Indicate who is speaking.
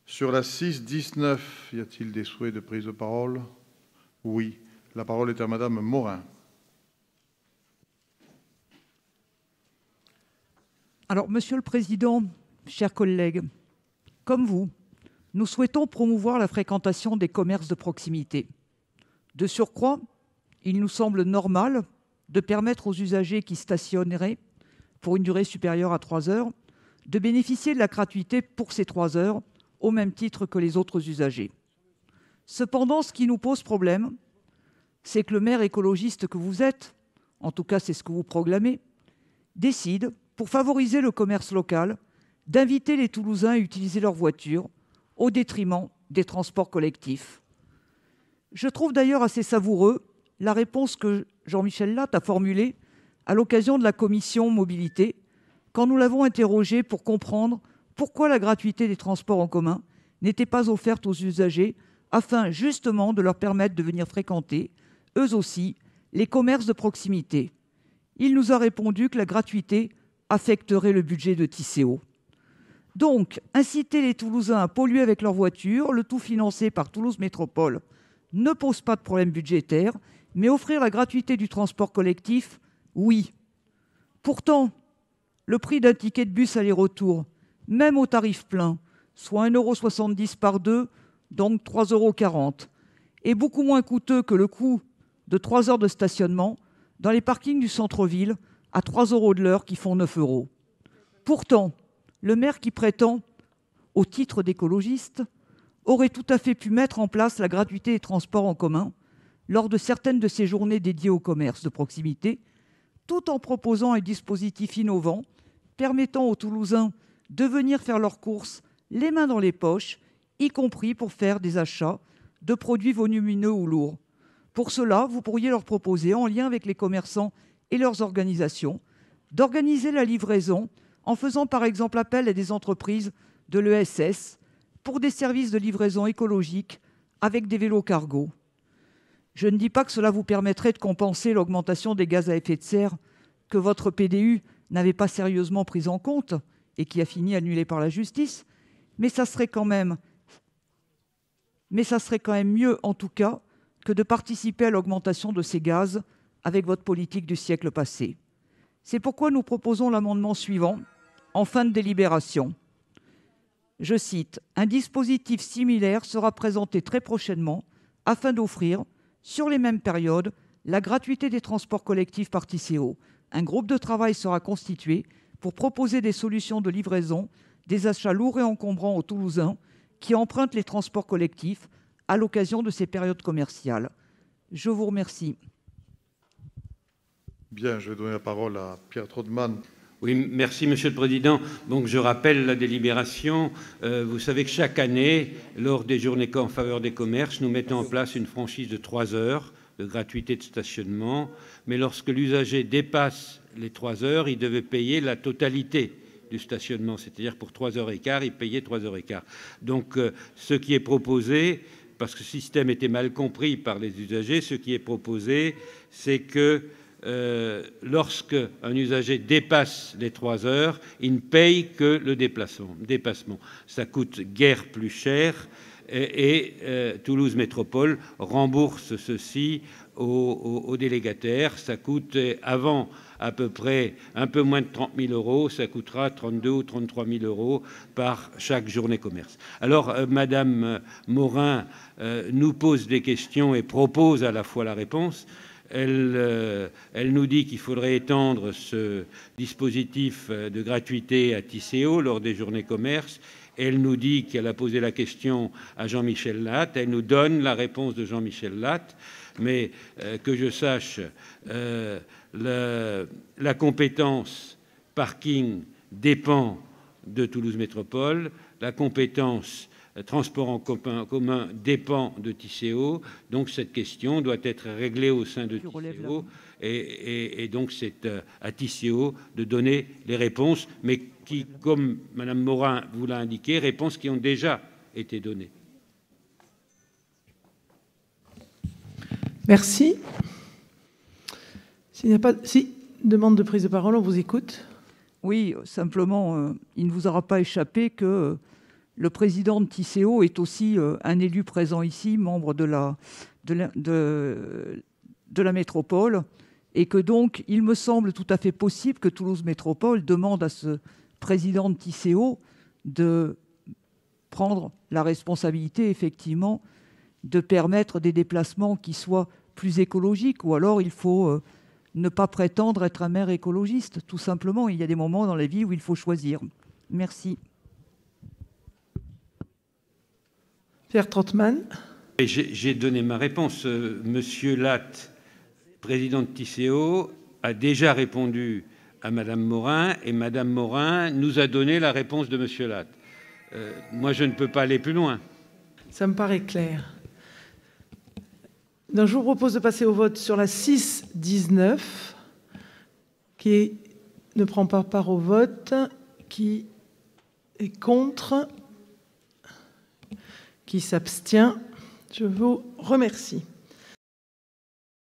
Speaker 1: Sur la 6-19, y a-t-il des souhaits de prise de parole? Oui. La parole est à Madame Morin.
Speaker 2: Alors, Monsieur le Président, chers collègues, comme vous, nous souhaitons promouvoir la fréquentation des commerces de proximité. De surcroît, il nous semble normal de permettre aux usagers qui stationneraient pour une durée supérieure à 3 heures de bénéficier de la gratuité pour ces 3 heures, au même titre que les autres usagers. Cependant, ce qui nous pose problème, c'est que le maire écologiste que vous êtes, en tout cas c'est ce que vous proclamez, décide, pour favoriser le commerce local, d'inviter les Toulousains à utiliser leur voiture au détriment des transports collectifs. Je trouve d'ailleurs assez savoureux la réponse que Jean-Michel Latte a formulée à l'occasion de la commission mobilité, quand nous l'avons interrogé pour comprendre pourquoi la gratuité des transports en commun n'était pas offerte aux usagers afin justement de leur permettre de venir fréquenter, eux aussi, les commerces de proximité. Il nous a répondu que la gratuité affecterait le budget de Tisséo. Donc, inciter les Toulousains à polluer avec leur voiture, le tout financé par Toulouse Métropole, ne pose pas de problème budgétaire, mais offrir la gratuité du transport collectif, oui. Pourtant, le prix d'un ticket de bus aller-retour, même au tarif plein, soit 1,70 € par deux, donc 3,40 €, est beaucoup moins coûteux que le coût de 3 heures de stationnement dans les parkings du centre-ville à 3 € de l'heure qui font 9 €. Pourtant, le maire qui prétend, au titre d'écologiste, aurait tout à fait pu mettre en place la gratuité des transports en commun lors de certaines de ces journées dédiées au commerce de proximité, tout en proposant un dispositif innovant permettant aux Toulousains de venir faire leurs courses les mains dans les poches, y compris pour faire des achats de produits volumineux ou lourds. Pour cela, vous pourriez leur proposer, en lien avec les commerçants et leurs organisations, d'organiser la livraison en faisant par exemple appel à des entreprises de l'ESS pour des services de livraison écologique avec des vélos cargo. Je ne dis pas que cela vous permettrait de compenser l'augmentation des gaz à effet de serre que votre PDU n'avait pas sérieusement prise en compte et qui a fini annulée par la justice, mais ça serait quand même mieux en tout cas que de participer à l'augmentation de ces gaz avec votre politique du siècle passé. C'est pourquoi nous proposons l'amendement suivant, en fin de délibération. Je cite, « Un dispositif similaire sera présenté très prochainement afin d'offrir, sur les mêmes périodes, la gratuité des transports collectifs par Tisséo. Un groupe de travail sera constitué pour proposer des solutions de livraison des achats lourds et encombrants aux Toulousains qui empruntent les transports collectifs à l'occasion de ces périodes commerciales. » Je vous remercie.
Speaker 1: Bien, je vais donner la parole à Pierre Trotman.
Speaker 3: Oui, merci Monsieur le Président. Donc je rappelle la délibération. Vous savez que chaque année, lors des journées en faveur des commerces, nous mettons en place une franchise de 3 heures de gratuité de stationnement. Mais lorsque l'usager dépasse les 3 heures, il devait payer la totalité du stationnement. C'est-à-dire pour 3h15, il payait 3h15. Donc ce qui est proposé, parce que ce système était mal compris par les usagers, ce qui est proposé, c'est que lorsque un usager dépasse les 3 heures, il ne paye que le dépassement. Ça coûte guère plus cher et Toulouse Métropole rembourse ceci aux délégataires. Ça coûte avant à peu près un peu moins de 30 000 €, ça coûtera 32 ou 33 000 € par chaque journée commerce. Alors, Madame Morin nous pose des questions et propose à la fois la réponse. Elle nous dit qu'il faudrait étendre ce dispositif de gratuité à Tisséo lors des journées commerce. Elle nous dit qu'elle a posé la question à Jean-Michel Latte. Elle nous donne la réponse de Jean-Michel Latte. Mais que je sache, la compétence parking dépend de Toulouse Métropole. La compétence transport en commun dépend de Tisséo, donc cette question doit être réglée au sein de Tisséo, et donc c'est à Tisséo de donner les réponses, mais qui, comme Mme Morin vous l'a indiqué, réponses qui ont déjà été données.
Speaker 4: Merci. S'il n'y a pas demande de prise de parole, on vous écoute.
Speaker 2: Oui, simplement, il ne vous aura pas échappé que le président de Tisséo est aussi un élu présent ici, membre de la métropole, et que donc il me semble tout à fait possible que Toulouse Métropole demande à ce président de Tisséo de prendre la responsabilité, effectivement, de permettre des déplacements qui soient plus écologiques, ou alors il faut ne pas prétendre être un maire écologiste, tout simplement. Il y a des moments dans la vie où il faut choisir. Merci.
Speaker 4: Pierre Trottmann.
Speaker 3: J'ai donné ma réponse. Monsieur Latte, président de Tisséo, a déjà répondu à Madame Morin, et Madame Morin nous a donné la réponse de Monsieur Latte. Moi, je ne peux pas aller plus loin.
Speaker 4: Ça me paraît clair. Donc, je vous propose de passer au vote sur la 6-19, qui ne prend pas part au vote, qui est contre, qui s'abstient. Je vous remercie.